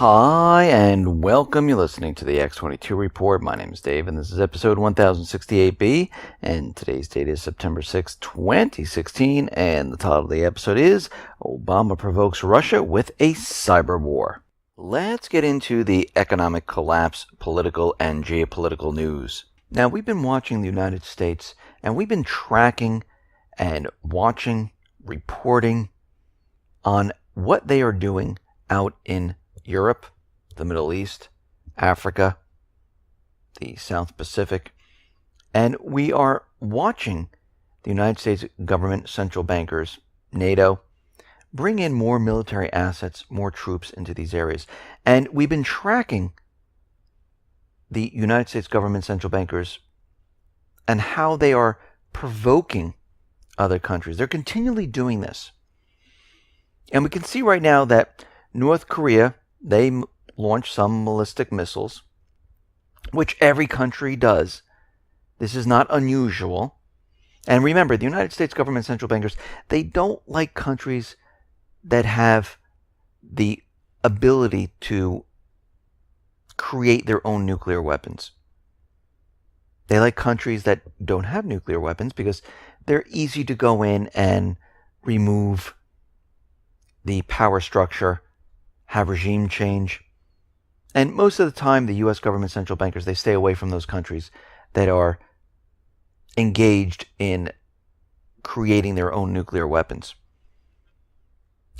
Hi, and welcome. You're listening to the X22 Report. My name is Dave, and this is episode 1068B, and today's date is September 6, 2016, and the title of the episode is Obama Provokes Russia with a Cyber War. Let's get into the economic collapse, political, and geopolitical news. Now, we've been watching the United States, and we've been tracking and watching, reporting on what they are doing out in Europe, the Middle East, Africa, the South Pacific, and we are watching the United States government, central bankers, NATO, bring in more military assets, more troops into these areas. And we've been tracking the United States government, central bankers, and how they are provoking other countries. They're continually doing this. And we can see right now that North Korea, they launched some ballistic missiles, which every country does. This is not unusual. And remember, the United States government central bankers, they don't like countries that have the ability to create their own nuclear weapons. They like countries that don't have nuclear weapons because they're easy to go in and remove the power structure, have regime change. And most of the time, the U.S. government central bankers, they stay away from those countries that are engaged in creating their own nuclear weapons.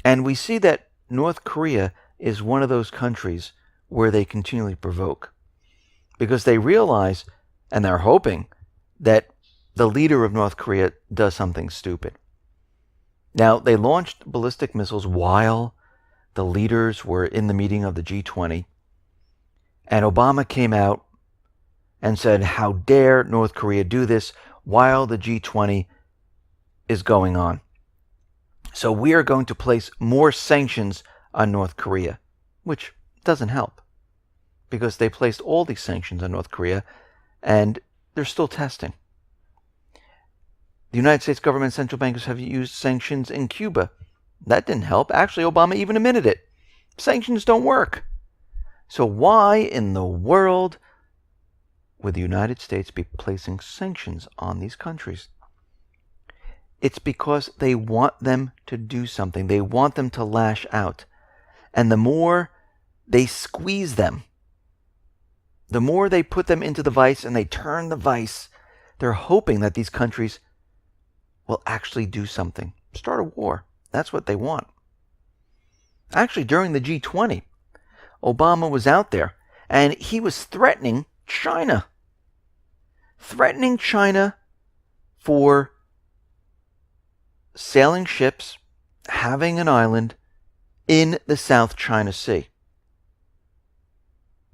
And we see that North Korea is one of those countries where they continually provoke, because they realize, and they're hoping, that the leader of North Korea does something stupid. Now, they launched ballistic missiles while the leaders were in the meeting of the G20, and Obama came out and said, how dare North Korea do this while the G20 is going on? So we are going to place more sanctions on North Korea, which doesn't help, because they placed all these sanctions on North Korea, and they're still testing. The United States government central bankers have used sanctions in Cuba. That didn't help. Actually, Obama even admitted it. Sanctions don't work. So why in the world would the United States be placing sanctions on these countries? It's because they want them to do something. They want them to lash out. And the more they squeeze them, the more they put them into the vice and they turn the vice, they're hoping that these countries will actually do something. Start a war. That's what they want. Actually, during the G20, Obama was out there and he was threatening China. Threatening China for sailing ships, having an island in the South China Sea.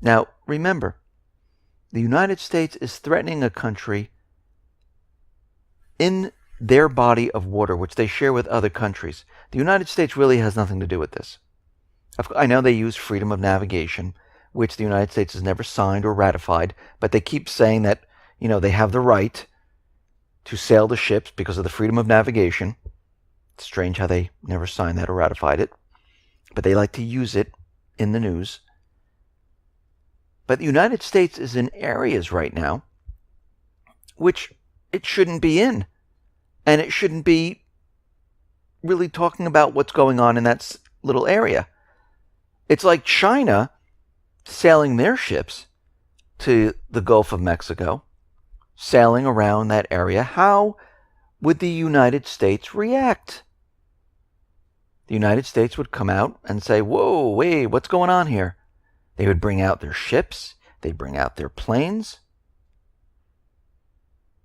Now, remember, the United States is threatening a country in their body of water, which they share with other countries. The United States really has nothing to do with this. I know they use freedom of navigation, which the United States has never signed or ratified, but they keep saying that, they have the right to sail the ships because of the freedom of navigation. It's strange how they never signed that or ratified it, but they like to use it in the news. But the United States is in areas right now which it shouldn't be in. And it shouldn't be really talking about what's going on in that little area. It's like China sailing their ships to the Gulf of Mexico, sailing around that area. How would the United States react? The United States would come out and say, whoa, wait, what's going on here? They would bring out their ships. They'd bring out their planes.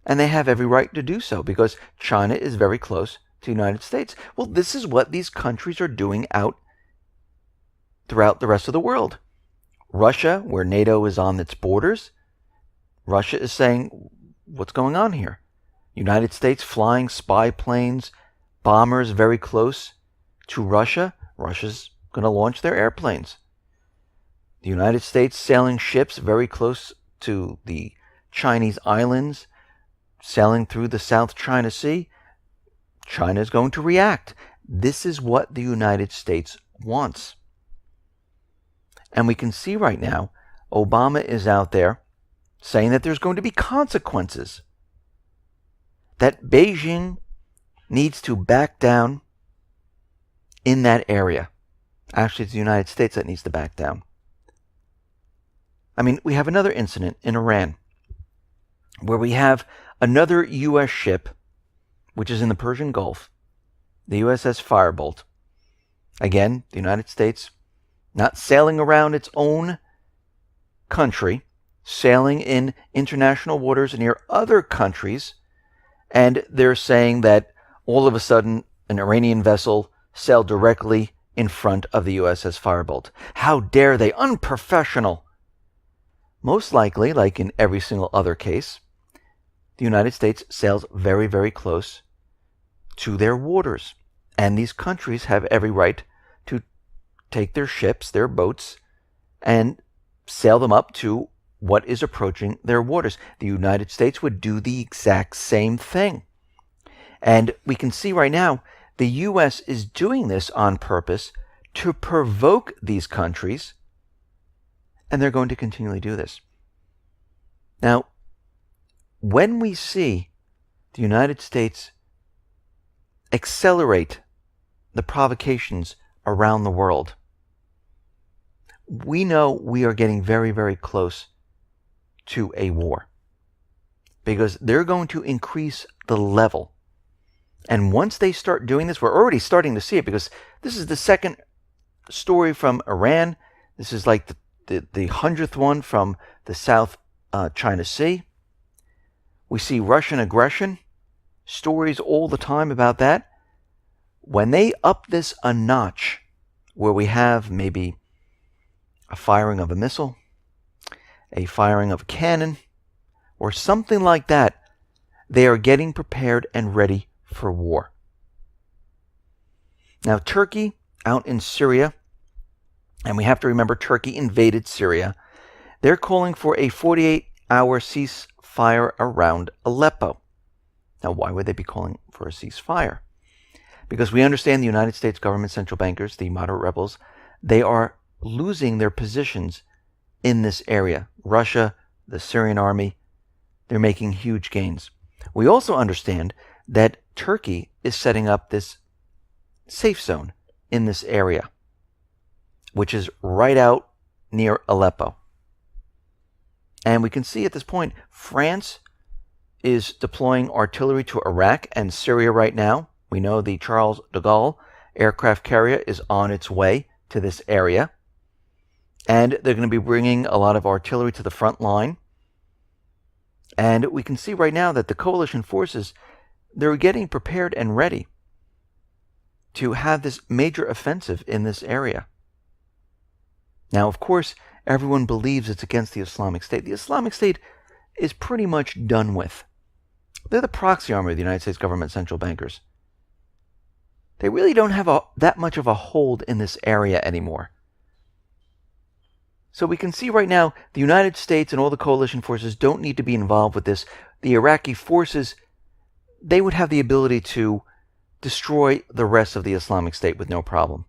And they have every right to do so because China is very close to the United States. Well, this is what these countries are doing out throughout the rest of the world. Russia, where NATO is on its borders, Russia is saying, what's going on here? United States flying spy planes, bombers very close to Russia. Russia's going to launch their airplanes. The United States sailing ships very close to the Chinese islands, sailing through the South China Sea. China is going to react. This is what the United States wants. And we can see right now, Obama is out there saying that there's going to be consequences, that Beijing needs to back down in that area. Actually, it's the United States that needs to back down. I mean, we have another incident in Iran where we have another U.S. ship, which is in the Persian Gulf, the USS Firebolt. Again, the United States not sailing around its own country, sailing in international waters near other countries, and they're saying that all of a sudden an Iranian vessel sailed directly in front of the USS Firebolt. How dare they? Unprofessional. Most likely, like in every single other case, the United States sails very, very close to their waters. And these countries have every right to take their ships, their boats, and sail them up to what is approaching their waters. The United States would do the exact same thing. And we can see right now the U.S. is doing this on purpose to provoke these countries, and they're going to continually do this. Now, when we see the United States accelerate the provocations around the world, we know we are getting very, very close to a war, because they're going to increase the level. And once they start doing this, we're already starting to see it, because this is the second story from Iran. This is like the 100th one from the South China Sea. We see Russian aggression, stories all the time about that. When they up this a notch, where we have maybe a firing of a missile, a firing of a cannon, or something like that, they are getting prepared and ready for war. Now, Turkey out in Syria, and we have to remember Turkey invaded Syria, they're calling for a 48-hour ceasefire around Aleppo. Now, why would they be calling for a ceasefire? Because we understand the United States government central bankers, the moderate rebels, they are losing their positions in this area. Russia, the Syrian army, they're making huge gains. We also understand that Turkey is setting up this safe zone in this area, which is right out near Aleppo. And we can see at this point, France is deploying artillery to Iraq and Syria right now. We know the Charles de Gaulle aircraft carrier is on its way to this area. And they're going to be bringing a lot of artillery to the front line. And we can see right now that the coalition forces, they're getting prepared and ready to have this major offensive in this area. Now, of course, everyone believes it's against the Islamic State. The Islamic State is pretty much done with. They're the proxy army of the United States government central bankers. They really don't have that much of a hold in this area anymore. So we can see right now the United States and all the coalition forces don't need to be involved with this. The Iraqi forces, they would have the ability to destroy the rest of the Islamic State with no problem.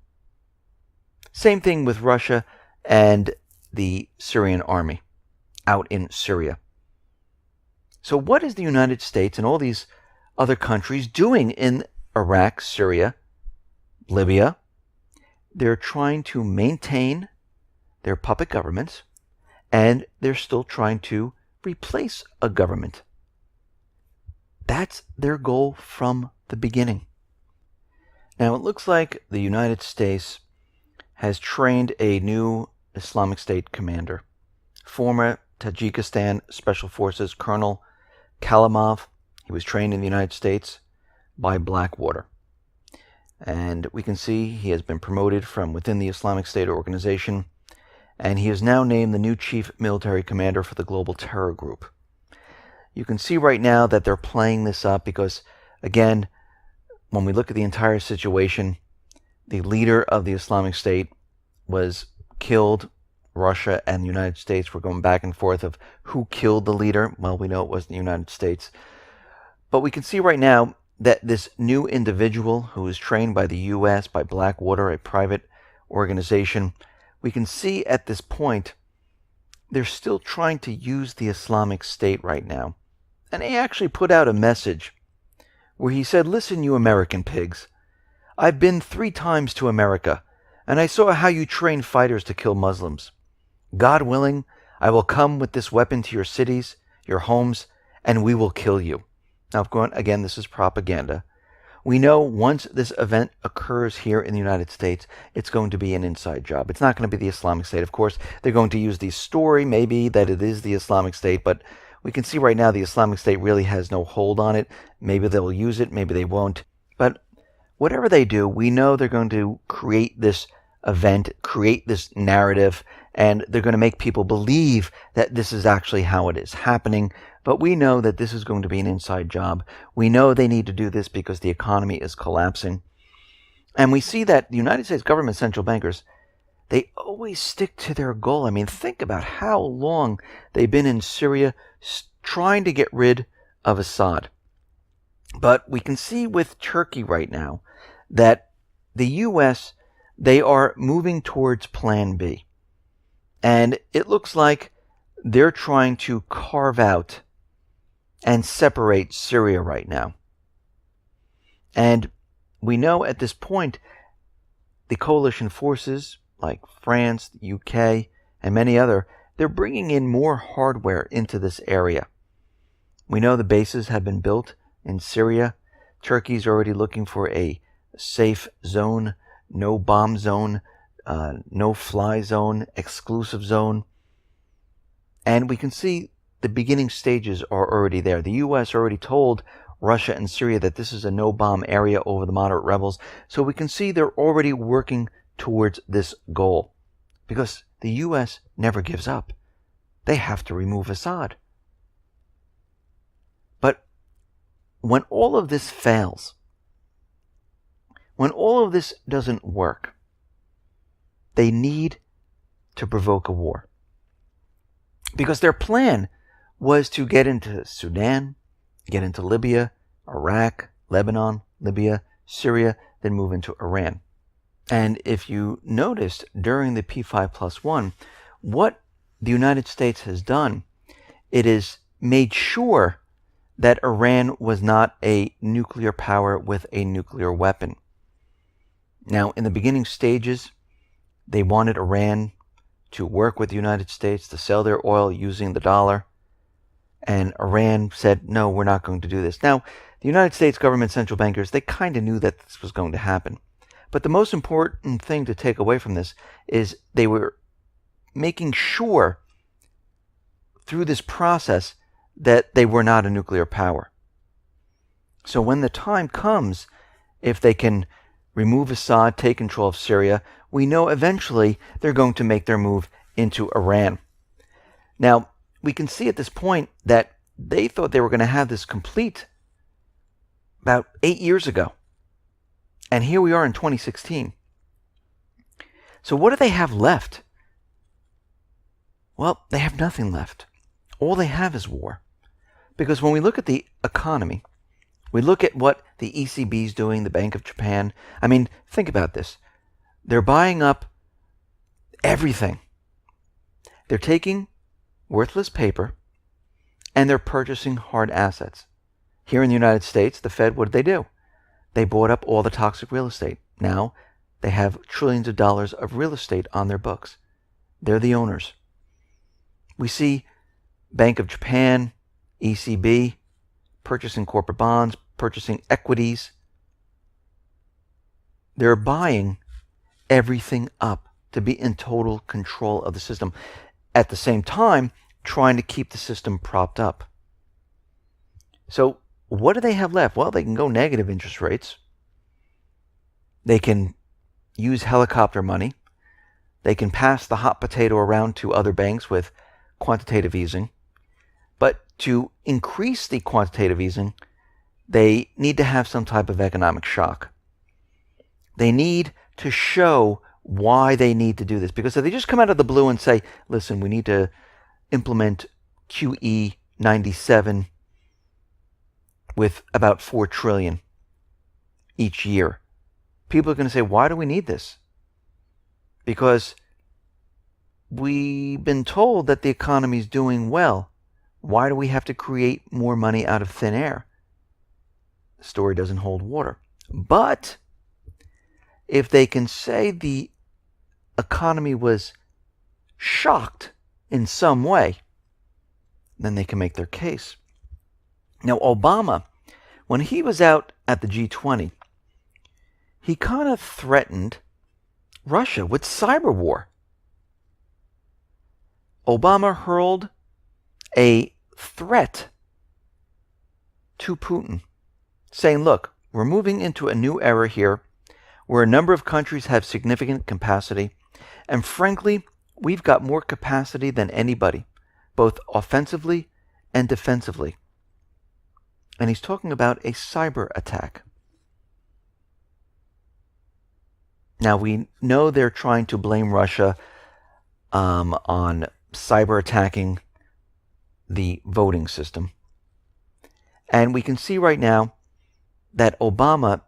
Same thing with Russia and the Syrian army out in Syria. So what is the United States and all these other countries doing in Iraq, Syria, Libya? They're trying to maintain their puppet governments, and they're still trying to replace a government. That's their goal from the beginning. Now, it looks like the United States has trained a new Islamic State commander, former Tajikistan Special Forces Colonel Kalimov. He was trained in the United States by Blackwater. And we can see he has been promoted from within the Islamic State organization, and he is now named the new chief military commander for the global terror group. You can see right now that they're playing this up because, again, when we look at the entire situation, the leader of the Islamic State was killed. Russia and the United States were going back and forth of who killed the leader. Well, we know it was the United States. But we can see right now that this new individual who is trained by the U.S., by Blackwater, a private organization, we can see at this point they're still trying to use the Islamic State right now. And he actually put out a message where he said, "Listen, you American pigs, I've been 3 times to America, and I saw how you train fighters to kill Muslims. God willing, I will come with this weapon to your cities, your homes, and we will kill you." Now, again, this is propaganda. We know once this event occurs here in the United States, it's going to be an inside job. It's not going to be the Islamic State. Of course, they're going to use the story, maybe, that it is the Islamic State, but we can see right now the Islamic State really has no hold on it. Maybe they'll use it, maybe they won't. But whatever they do, we know they're going to create this event, create this narrative, and they're going to make people believe that this is actually how it is happening. But we know that this is going to be an inside job. We know they need to do this because the economy is collapsing. And we see that the United States government central bankers, they always stick to their goal. I mean, think about how long they've been in Syria trying to get rid of Assad. But we can see with Turkey right now that the U.S., they are moving towards Plan B. And it looks like they're trying to carve out and separate Syria right now. And we know at this point, the coalition forces like France, the UK, and many other, they're bringing in more hardware into this area. We know the bases have been built in Syria. Turkey's already looking for a safe zone, no bomb zone, no fly zone, exclusive zone. And we can see the beginning stages are already there. The U.S. already told Russia and Syria that this is a no-bomb area over the moderate rebels. So we can see they're already working towards this goal. Because the U.S. never gives up. They have to remove Assad. But when all of this fails, when all of this doesn't work, they need to provoke a war. Because their plan was to get into Sudan, get into Libya, Iraq, Lebanon, Libya, Syria, then move into Iran. And if you noticed during the P5+1, what the United States has done, it has made sure that Iran was not a nuclear power with a nuclear weapon. Now, in the beginning stages, they wanted Iran to work with the United States to sell their oil using the dollar. And Iran said, no, we're not going to do this. Now, the United States government central bankers, they kind of knew that this was going to happen. But the most important thing to take away from this is they were making sure through this process that they were not a nuclear power. So when the time comes, if they can remove Assad, take control of Syria, we know eventually they're going to make their move into Iran. Now, we can see at this point that they thought they were going to have this complete about 8 years ago. And here we are in 2016. So what do they have left? Well, they have nothing left. All they have is war. Because when we look at the economy, we look at what the ECB is doing, the Bank of Japan. I mean, think about this. They're buying up everything. They're taking worthless paper and they're purchasing hard assets. Here in the United States, the Fed, what did they do? They bought up all the toxic real estate. Now they have trillions of dollars of real estate on their books. They're the owners. We see Bank of Japan, ECB, purchasing corporate bonds, purchasing equities. They're buying everything up to be in total control of the system. At the same time, trying to keep the system propped up. So what do they have left? Well, they can go negative interest rates. They can use helicopter money. They can pass the hot potato around to other banks with quantitative easing. But to increase the quantitative easing, they need to have some type of economic shock. They need to show why they need to do this. Because if they just come out of the blue and say, listen, we need to implement QE 97 with about 4 trillion each year, people are going to say, why do we need this? Because we've been told that the economy is doing well. Why do we have to create more money out of thin air? The story doesn't hold water. But if they can say the economy was shocked in some way, then they can make their case. Now, Obama, when he was out at the G20, he kind of threatened Russia with cyber war. Obama hurled a threat to Putin, saying, look, we're moving into a new era here where a number of countries have significant capacity, and frankly, we've got more capacity than anybody, both offensively and defensively. And he's talking about a cyber attack. Now, we know they're trying to blame Russia on cyber attacking the voting system. And we can see right now that Obama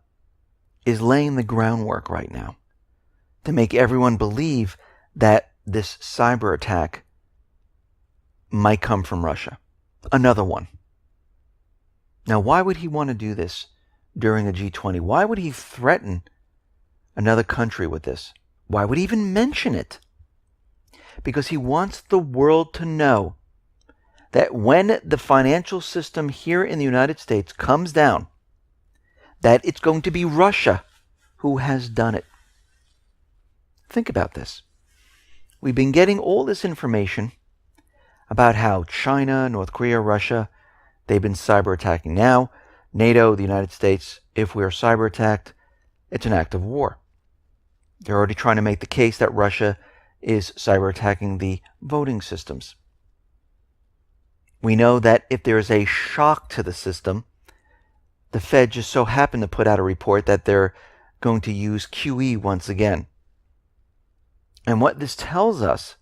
is laying the groundwork right now to make everyone believe that this cyber attack might come from Russia. Another one. Now, why would he want to do this during a G20? Why would he threaten another country with this? Why would he even mention it? Because he wants the world to know that when the financial system here in the United States comes down, that it's going to be Russia who has done it. Think about this. We've been getting all this information about how China, North Korea, Russia, they've been cyber attacking. Now, NATO, the United States, if we are cyber attacked, it's an act of war. They're already trying to make the case that Russia is cyber attacking the voting systems. We know that if there is a shock to the system, the Fed just so happened to put out a report that they're going to use QE once again. And what this tells us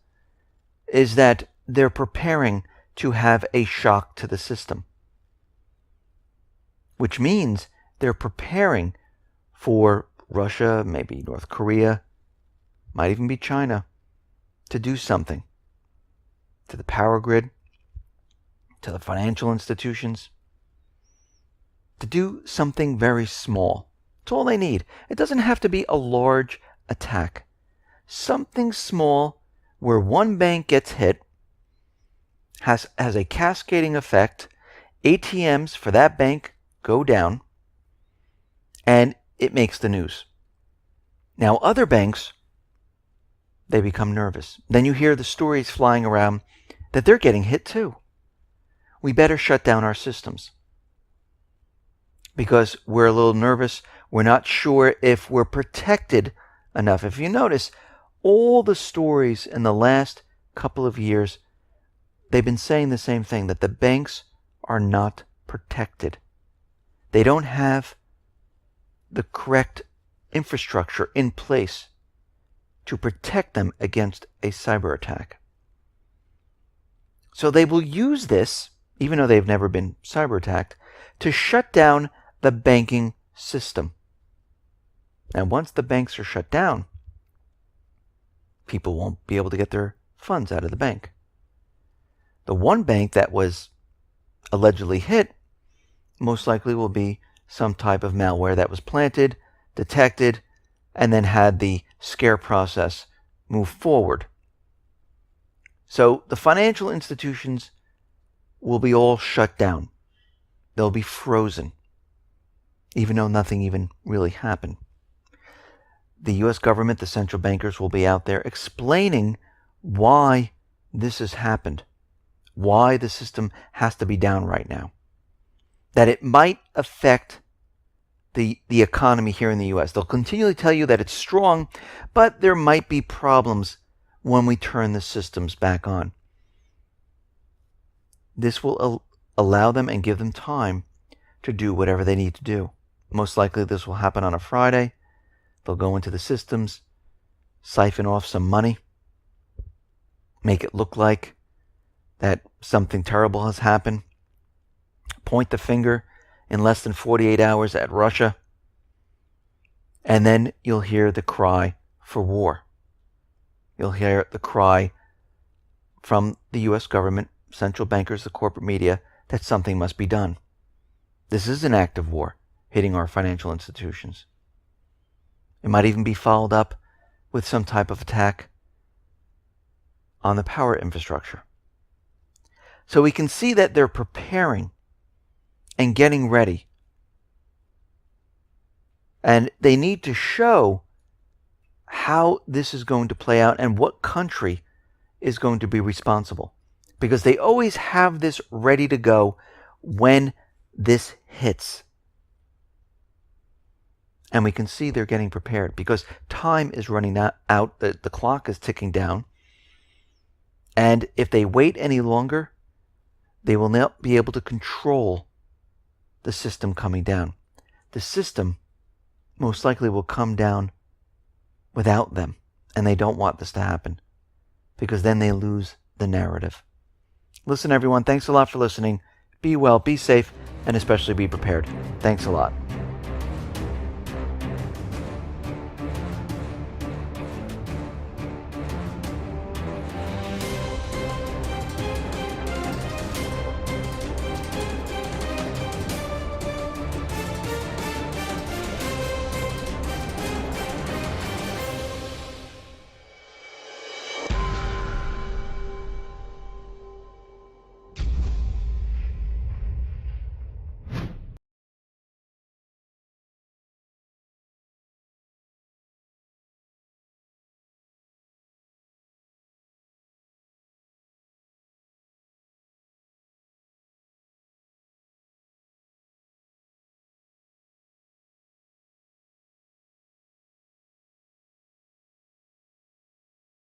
is that they're preparing to have a shock to the system, which means they're preparing for Russia, maybe North Korea, might even be China, to do something to the power grid, to the financial institutions, to do something very small. It's all they need. It doesn't have to be a large attack. Something small where one bank gets hit has a cascading effect. ATMs for that bank go down, and it makes the news. Now, other banks, they become nervous. Then you hear the stories flying around that they're getting hit too. We better shut down our systems because we're a little nervous. We're not sure if we're protected enough. If you notice, all the stories in the last couple of years, they've been saying the same thing, that the banks are not protected. They don't have the correct infrastructure in place to protect them against a cyber attack. So they will use this, even though they've never been cyber attacked, to shut down the banking system. And once the banks are shut down, people won't be able to get their funds out of the bank. The one bank that was allegedly hit most likely will be some type of malware that was planted, detected, and then had the scare process move forward. So the financial institutions will be all shut down. They'll be frozen, even though nothing even really happened. The U.S. government, the central bankers, will be out there explaining why this has happened, why the system has to be down right now, that it might affect the economy here in the U.S. They'll continually tell you that it's strong, but there might be problems when we turn the systems back on. This will allow them and give them time to do whatever they need to do. Most likely this will happen on a Friday. They'll go into the systems, siphon off some money, make it look like that something terrible has happened, point the finger in less than 48 hours at Russia, and then you'll hear the cry for war. You'll hear the cry from the U.S. government, central bankers, the corporate media, that something must be done. This is an act of war hitting our financial institutions. It might even be followed up with some type of attack on the power infrastructure. So we can see that they're preparing and getting ready. And they need to show how this is going to play out and what country is going to be responsible. Because they always have this ready to go when this hits. And we can see they're getting prepared because time is running out. The clock is ticking down. And if they wait any longer, they will not be able to control the system coming down. The system most likely will come down without them. And they don't want this to happen because then they lose the narrative. Listen, everyone, thanks a lot for listening. Be well, be safe, and especially be prepared. Thanks a lot.